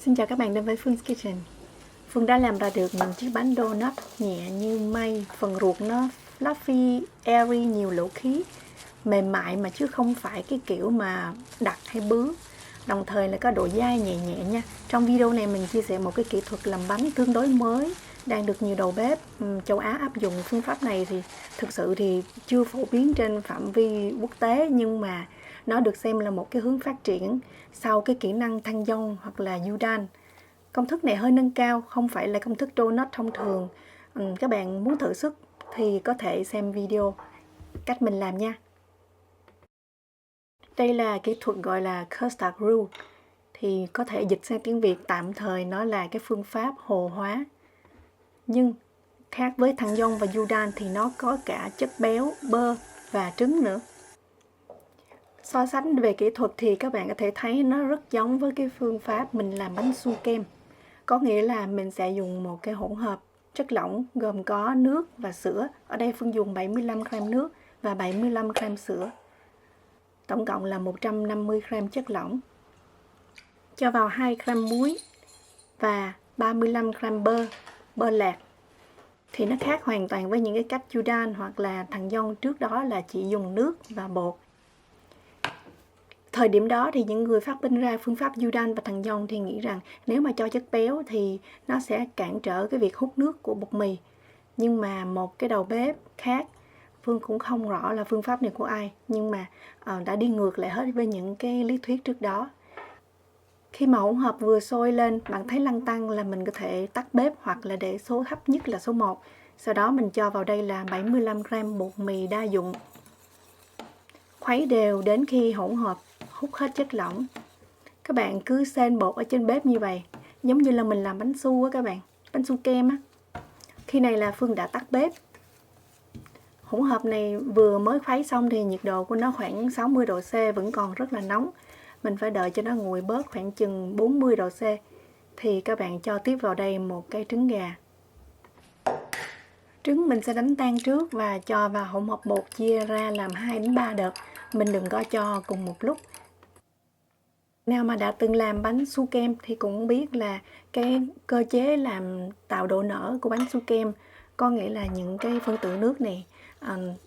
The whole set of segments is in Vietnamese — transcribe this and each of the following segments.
Xin chào các bạn đến với Phương Kitchen. Phương đã làm ra được những chiếc bánh donut nhẹ như mây, phần ruột nó fluffy, airy, nhiều lỗ khí, mềm mại mà chứ không phải cái kiểu mà đặc hay bướng. Đồng thời là có độ dai nhẹ nhẹ nha. Trong video này mình chia sẻ một cái kỹ thuật làm bánh tương đối mới, đang được nhiều đầu bếp châu Á áp dụng. Phương pháp này thì thực sự thì chưa phổ biến trên phạm vi quốc tế, nhưng mà nó được xem là một cái hướng phát triển sau cái kỹ năng thang dong hoặc là Yudan. Công thức này hơi nâng cao, không phải là công thức donut thông thường. Các bạn muốn thử sức thì có thể xem video cách mình làm nha. Đây là kỹ thuật gọi là custard roux, thì có thể dịch sang tiếng Việt tạm thời nó là cái phương pháp hồ hóa. Nhưng khác với thang dong và Yudan thì nó có cả chất béo, bơ và trứng nữa. So sánh về kỹ thuật thì các bạn có thể thấy nó rất giống với cái phương pháp mình làm bánh su kem. Có nghĩa là mình sẽ dùng một cái hỗn hợp chất lỏng gồm có nước và sữa. Ở đây Phương dùng 75 g nước và 75 g sữa. Tổng cộng là 150 g chất lỏng. Cho vào 2 g muối và 35 g bơ lạc. Thì nó khác hoàn toàn với những cái cách Yudan hoặc là thang dong trước đó là chỉ dùng nước và bột. Thời điểm đó thì những người phát minh ra phương pháp Yudan và thang dong thì nghĩ rằng nếu mà cho chất béo thì nó sẽ cản trở cái việc hút nước của bột mì. Nhưng mà một cái đầu bếp khác, Phương cũng không rõ là phương pháp này của ai, nhưng mà đã đi ngược lại hết với những cái lý thuyết trước đó. Khi mà hỗn hợp vừa sôi lên, bạn thấy lăn tăn là mình có thể tắt bếp hoặc là để số thấp nhất là số 1. Sau đó mình cho vào đây là 75 g bột mì đa dụng. Khuấy đều đến khi hỗn hợp hút hết chất lỏng. Các bạn cứ xên bột ở trên bếp như vậy, giống như là mình làm bánh su á các bạn, bánh su kem á. Khi này là Phương đã tắt bếp. Hỗn hợp này vừa mới khuấy xong thì nhiệt độ của nó khoảng 60 độ C, vẫn còn rất là nóng. Mình phải đợi cho nó nguội bớt khoảng chừng 40 độ C. Thì các bạn cho tiếp vào đây một cái trứng gà. Trứng mình sẽ đánh tan trước và cho vào hỗn hợp bột, chia ra làm 2 đến 3 đợt. Mình đừng có cho cùng một lúc. Nào mà đã từng làm bánh su kem thì cũng biết là cái cơ chế làm tạo độ nở của bánh su kem, có nghĩa là những cái phân tử nước này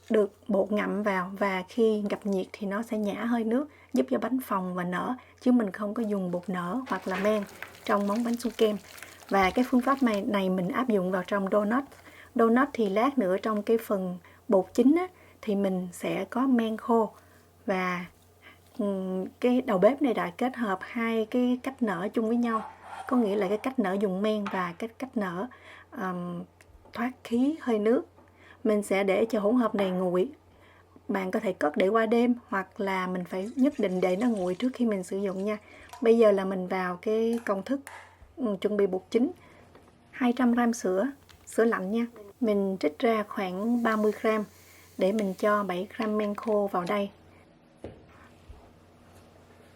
được bột ngậm vào và khi gặp nhiệt thì nó sẽ nhả hơi nước, giúp cho bánh phồng và nở, chứ mình không có dùng bột nở hoặc là men trong món bánh su kem. Và cái phương pháp này mình áp dụng vào trong donut. Donut thì lát nữa trong cái phần bột chính á, thì mình sẽ có men khô, và cái đầu bếp này đã kết hợp hai cái cách nở chung với nhau, có nghĩa là cái cách nở dùng men và cái cách nở thoát khí hơi nước. Mình sẽ để cho hỗn hợp này nguội. Bạn có thể cất để qua đêm, hoặc là mình phải nhất định để nó nguội trước khi mình sử dụng nha. Bây giờ là mình vào cái công thức chuẩn bị bột chính. 200 g sữa lạnh nha. Mình trích ra khoảng 30 g để mình cho 7 g men khô vào đây.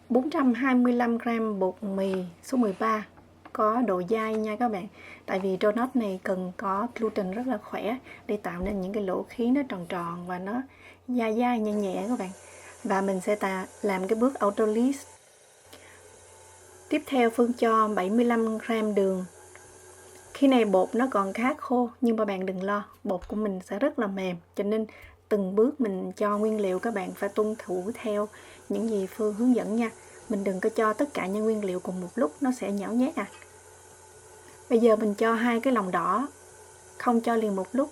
425 g bột mì số 13 có độ dai nha các bạn. Tại vì donut này cần có gluten rất là khỏe để tạo nên những cái lỗ khí nó tròn tròn và nó dai dai nhẹ nhẹ các bạn. Và mình sẽ làm cái bước autolyse. Tiếp theo Phương cho 75 g đường. Khi này bột nó còn khá khô, nhưng mà bạn đừng lo, bột của mình sẽ rất là mềm, cho nên từng bước mình cho nguyên liệu các bạn phải tuân thủ theo những gì Phương hướng dẫn nha. Mình đừng có cho tất cả những nguyên liệu cùng một lúc, nó sẽ nhão nhét à. Bây giờ mình cho 2 cái lòng đỏ, không cho liền một lúc.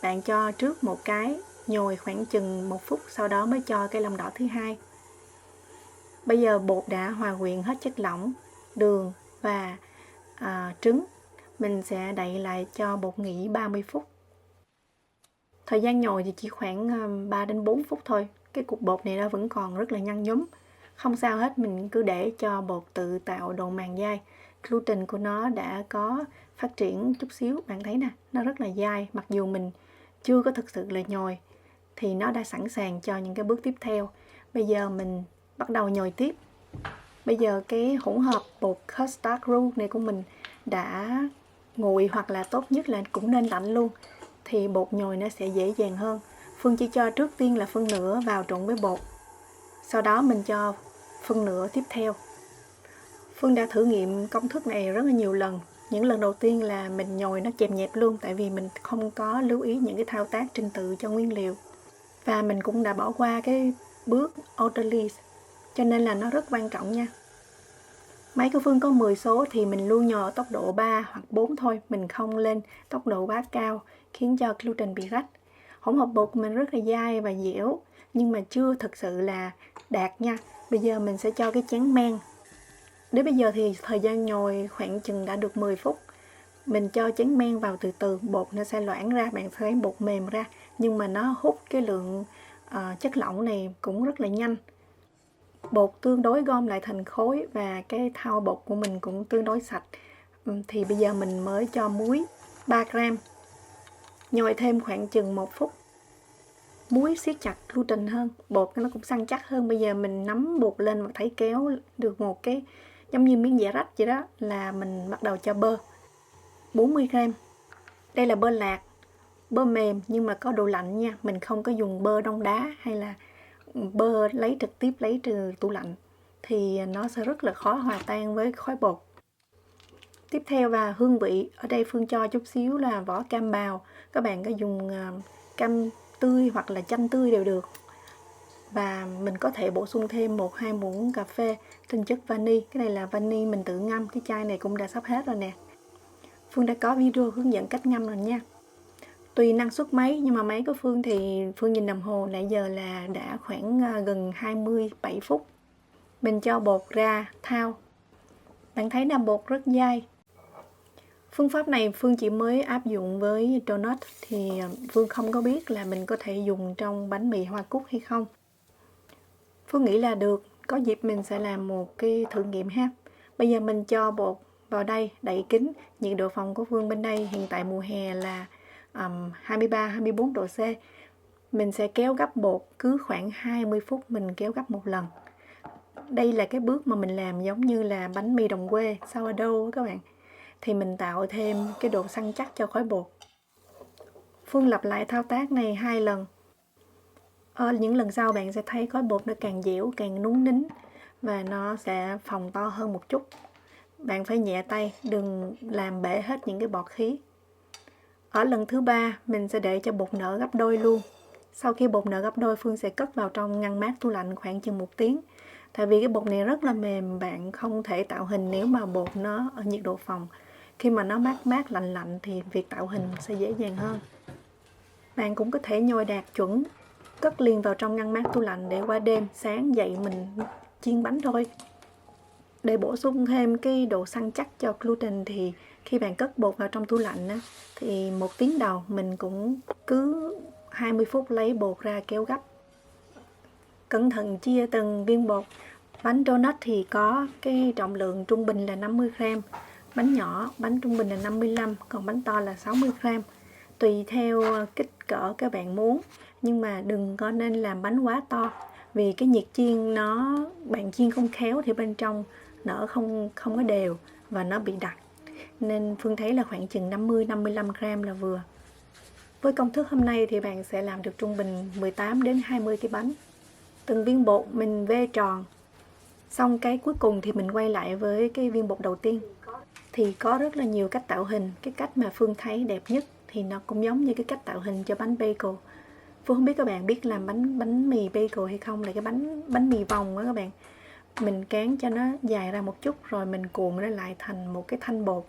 Bạn cho trước một cái, nhồi khoảng chừng 1 phút, sau đó mới cho cái lòng đỏ thứ hai. Bây giờ bột đã hòa quyện hết chất lỏng, đường và trứng. Mình sẽ đậy lại cho bột nghỉ 30 phút. Thời gian nhồi thì chỉ khoảng 3 đến 4 phút thôi. Cái cục bột này nó vẫn còn rất là nhăn nhúm. Không sao hết, mình cứ để cho bột tự tạo độ màng dai. Gluten của nó đã có phát triển chút xíu, bạn thấy nè, nó rất là dai. Mặc dù mình chưa có thực sự là nhồi thì nó đã sẵn sàng cho những cái bước tiếp theo. Bây giờ mình bắt đầu nhồi tiếp. Bây giờ cái hỗn hợp bột custard roux này của mình đã nguội, hoặc là tốt nhất là cũng nên lạnh luôn, thì bột nhồi nó sẽ dễ dàng hơn. Phương chỉ cho trước tiên là phân nửa vào trộn với bột, sau đó mình cho phân nửa tiếp theo. Phương đã thử nghiệm công thức này rất là nhiều lần. Những lần đầu tiên là mình nhồi nó chèm nhẹp luôn, tại vì mình không có lưu ý những cái thao tác trình tự cho nguyên liệu. Và mình cũng đã bỏ qua cái bước orderly, cho nên là nó rất quan trọng nha. Máy của Phương có 10 số thì mình luôn nhồi ở tốc độ 3 hoặc 4 thôi, mình không lên tốc độ quá cao khiến cho gluten bị rách. Hỗn hợp bột của mình rất là dai và dẻo, nhưng mà chưa thực sự là đạt nha. Bây giờ mình sẽ cho cái chén men. Đến bây giờ thì thời gian nhồi khoảng chừng đã được 10 phút. Mình cho chén men vào từ từ, bột nó sẽ loãng ra, bạn sẽ thấy bột mềm ra, nhưng mà nó hút cái lượng chất lỏng này cũng rất là nhanh. Bột tương đối gom lại thành khối và cái thau bột của mình cũng tương đối sạch. Thì bây giờ mình mới cho muối 3 gram. Nhồi thêm khoảng chừng 1 phút. Muối siết chặt gluten hơn, bột nó cũng săn chắc hơn. Bây giờ mình nắm bột lên và thấy kéo được một cái giống như miếng dẻ rách vậy đó, là mình bắt đầu cho bơ 40 gram. Đây là bơ lạc, bơ mềm nhưng mà có độ lạnh nha. Mình không có dùng bơ đông đá hay là bơ trực tiếp lấy từ tủ lạnh, thì nó sẽ rất là khó hòa tan với khói bột. Tiếp theo là hương vị. Ở đây Phương cho chút xíu là vỏ cam bào. Các bạn có dùng cam tươi hoặc là chanh tươi đều được. Và mình có thể bổ sung thêm 1-2 muỗng cà phê tinh chất vani. Cái này là vani mình tự ngâm, cái chai này cũng đã sắp hết rồi nè. Phương đã có video hướng dẫn cách ngâm rồi nha. Tùy năng suất máy, nhưng mà máy của Phương thì Phương nhìn đồng hồ nãy giờ là đã khoảng gần 27 phút. Mình cho bột ra thao. Bạn thấy là bột rất dai. Phương pháp này Phương chỉ mới áp dụng với donut, thì Phương không có biết là mình có thể dùng trong bánh mì hoa cúc hay không. Phương nghĩ là được, có dịp mình sẽ làm một cái thử nghiệm ha. Bây giờ mình cho bột vào đây, đậy kín. Nhiệt độ phòng của Phương bên đây hiện tại mùa hè là 23-24 độ C. Mình sẽ kéo gấp bột, cứ khoảng 20 phút mình kéo gấp một lần. Đây là cái bước mà mình làm giống như là bánh mì đồng quê, sourdough các bạn. Thì mình tạo thêm cái độ săn chắc cho khối bột. Phương lặp lại thao tác này 2 lần. Ở những lần sau bạn sẽ thấy khối bột nó càng dẻo, càng núng nính và nó sẽ phồng to hơn một chút. Bạn phải nhẹ tay, đừng làm bể hết những cái bọt khí. Ở lần thứ 3 mình sẽ để cho bột nở gấp đôi luôn. Sau khi bột nở gấp đôi, Phương sẽ cất vào trong ngăn mát tủ lạnh khoảng chừng 1 tiếng. Tại vì cái bột này rất là mềm, bạn không thể tạo hình nếu mà bột nó ở nhiệt độ phòng. Khi mà nó mát lạnh thì việc tạo hình sẽ dễ dàng hơn. Bạn cũng có thể nhồi đạt chuẩn, cất liền vào trong ngăn mát tủ lạnh để qua đêm, sáng dậy mình chiên bánh thôi. Để bổ sung thêm cái độ săn chắc cho gluten thì khi bạn cất bột vào trong tủ lạnh á, thì 1 tiếng đầu mình cũng cứ 20 phút lấy bột ra kéo gấp. Cẩn thận chia từng viên bột. Bánh donut thì có cái trọng lượng trung bình là 50 gram. Bánh nhỏ, bánh trung bình là 55, còn bánh to là 60 gram. Tùy theo kích cỡ các bạn muốn, nhưng mà đừng có nên làm bánh quá to. Vì cái nhiệt chiên bạn chiên không khéo thì bên trong nở không có đều và nó bị đặc. Nên Phương thấy là khoảng chừng 50-55 gram là vừa. Với công thức hôm nay thì bạn sẽ làm được trung bình 18 đến 20 cái bánh. Từng viên bột mình vê tròn. Xong cái cuối cùng thì mình quay lại với cái viên bột đầu tiên. Thì có rất là nhiều cách tạo hình. Cái cách mà Phương thấy đẹp nhất thì nó cũng giống như cái cách tạo hình cho bánh bagel. Phương không biết các bạn biết làm bánh mì bagel hay không, là cái bánh mì vòng đó các bạn. Mình cán cho nó dài ra một chút rồi mình cuộn nó lại thành một cái thanh bột,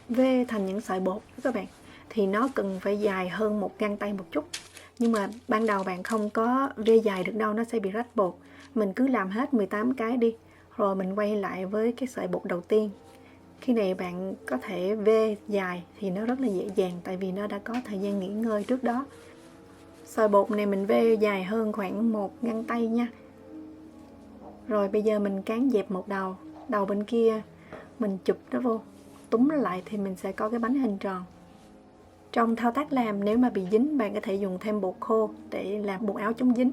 vê thành những sợi bột đó các bạn. Thì nó cần phải dài hơn một gang tay một chút, nhưng mà ban đầu bạn không có vê dài được đâu, nó sẽ bị rách bột. Mình cứ làm hết 18 cái đi, rồi mình quay lại với cái sợi bột đầu tiên. Khi này bạn có thể vê dài thì nó rất là dễ dàng, tại vì nó đã có thời gian nghỉ ngơi trước đó. Sợi bột này mình vê dài hơn khoảng một gang tay nha. Rồi bây giờ mình cán dẹp một đầu bên kia mình chụp nó vô, túm nó lại thì mình sẽ có cái bánh hình tròn. Trong thao tác làm, nếu mà bị dính, bạn có thể dùng thêm bột khô để làm bột áo chống dính.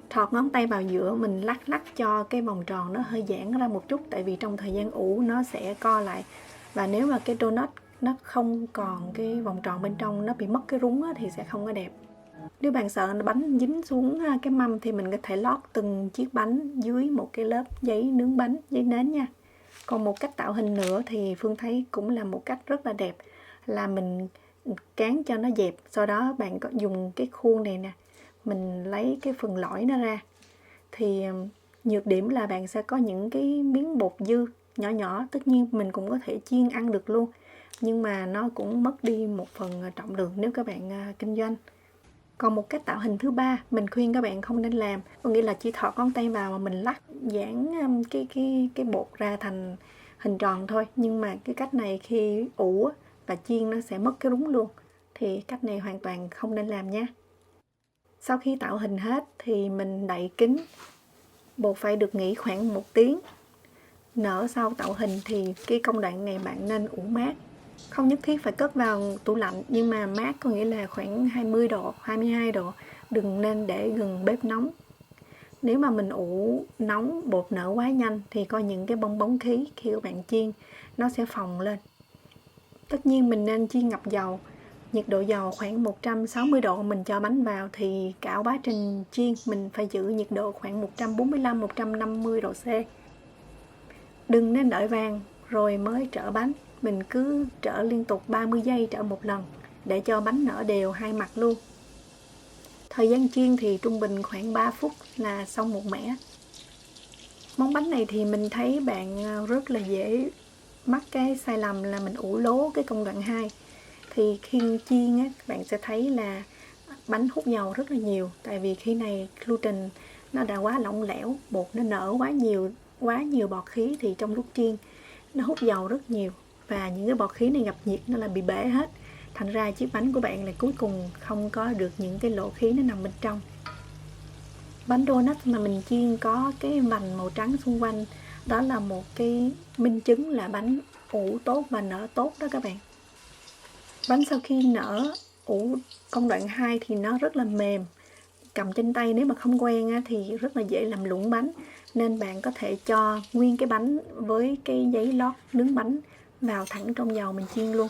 Thọt ngón tay vào giữa, mình lắc cho cái vòng tròn nó hơi giãn ra một chút, tại vì trong thời gian ủ nó sẽ co lại. Và nếu mà cái donut nó không còn cái vòng tròn bên trong, nó bị mất cái rúng thì sẽ không có đẹp. Nếu bạn sợ bánh dính xuống cái mâm thì mình có thể lót từng chiếc bánh dưới một cái lớp giấy nướng bánh, giấy nến nha. Còn một cách tạo hình nữa thì Phương thấy cũng là một cách rất là đẹp, là mình cán cho nó dẹp, sau đó bạn có dùng cái khuôn này nè, mình lấy cái phần lõi nó ra. Thì nhược điểm là bạn sẽ có những cái miếng bột dư nhỏ nhỏ, tất nhiên mình cũng có thể chiên ăn được luôn, nhưng mà nó cũng mất đi một phần trọng lượng nếu các bạn kinh doanh. Còn một cách tạo hình thứ ba mình khuyên các bạn không nên làm, có nghĩa là chỉ thọt ngón tay vào mà mình lắc giãn cái bột ra thành hình tròn thôi. Nhưng mà cái cách này khi ủ và chiên nó sẽ mất cái rúng luôn, thì cách này hoàn toàn không nên làm nha. Sau khi tạo hình hết thì mình đậy kín, bột phải được nghỉ khoảng 1 tiếng. Nở sau tạo hình thì cái công đoạn này bạn nên ủ mát, không nhất thiết phải cất vào tủ lạnh, nhưng mà mát có nghĩa là khoảng 20 độ, 22 độ, đừng nên để gần bếp nóng. Nếu mà mình ủ nóng, bột nở quá nhanh thì có những cái bong bóng khí khi các bạn chiên nó sẽ phồng lên. Tất nhiên mình nên chiên ngập dầu, nhiệt độ dầu khoảng 160 độ mình cho bánh vào, thì cả quá trình chiên mình phải giữ nhiệt độ khoảng 145-150 độ C. Đừng nên đợi vàng rồi mới trở bánh, mình cứ trở liên tục 30 giây trở một lần để cho bánh nở đều hai mặt luôn. Thời gian chiên thì trung bình khoảng 3 phút là xong một mẻ. Món bánh này thì mình thấy bạn rất là dễ mắc cái sai lầm là mình ủ lố cái công đoạn 2. Thì khi chiên á, bạn sẽ thấy là bánh hút dầu rất là nhiều, tại vì khi này gluten nó đã quá lỏng lẻo, bột nó nở quá nhiều bọt khí, thì trong lúc chiên nó hút dầu rất nhiều, và những cái bọt khí này gặp nhiệt nó là bị bể hết, thành ra chiếc bánh của bạn là cuối cùng không có được những cái lỗ khí nó nằm bên trong. Bánh donut mà mình chiên có cái vành màu trắng xung quanh, đó là một cái minh chứng là bánh ủ tốt và nở tốt đó các bạn. Bánh sau khi nở ủ công đoạn 2 thì nó rất là mềm, cầm trên tay nếu mà không quen thì rất là dễ làm lủng bánh, nên bạn có thể cho nguyên cái bánh với cái giấy lót nướng bánh vào thẳng trong dầu mình chiên luôn.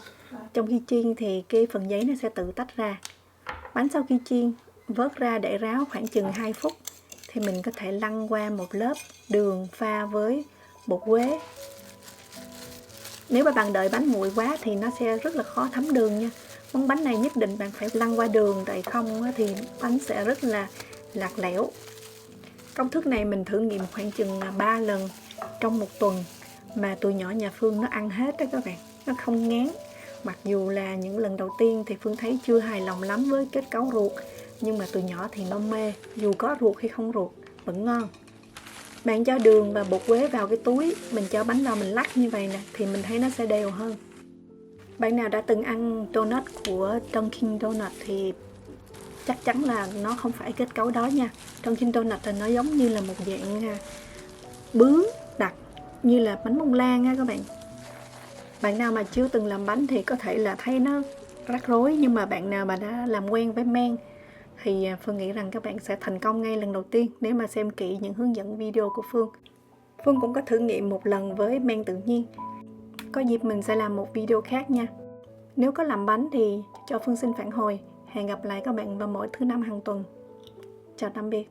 Trong khi chiên thì cái phần giấy nó sẽ tự tách ra. Bánh sau khi chiên vớt ra để ráo khoảng chừng 2 phút thì mình có thể lăn qua một lớp đường pha với bột quế. Nếu mà bạn đợi bánh nguội quá thì nó sẽ rất là khó thấm đường nha. Món bánh này nhất định bạn phải lăn qua đường, tại không thì bánh sẽ rất là lạc lẽo. Công thức này mình thử nghiệm khoảng chừng 3 lần trong một tuần, mà tụi nhỏ nhà Phương nó ăn hết đó các bạn, nó không ngán. Mặc dù là những lần đầu tiên thì Phương thấy chưa hài lòng lắm với kết cấu ruột, nhưng mà tụi nhỏ thì nó mê, dù có ruột hay không ruột vẫn ngon. Bạn cho đường và bột quế vào cái túi, mình cho bánh vào mình lắc như vậy nè, thì mình thấy nó sẽ đều hơn. Bạn nào đã từng ăn donut của Dunkin Donut thì chắc chắn là nó không phải kết cấu đó nha. Dunkin Donut thì nó giống như là một dạng bướm đặc, như là bánh bông lan nha các bạn. Bạn nào mà chưa từng làm bánh thì có thể là thấy nó rắc rối, nhưng mà bạn nào mà đã làm quen với men thì Phương nghĩ rằng các bạn sẽ thành công ngay lần đầu tiên nếu mà xem kỹ những hướng dẫn video của Phương. Phương cũng có thử nghiệm một lần với men tự nhiên. Có dịp mình sẽ làm một video khác nha. Nếu có làm bánh thì cho Phương xin phản hồi. Hẹn gặp lại các bạn vào mỗi thứ 5 hàng tuần. Chào tạm biệt.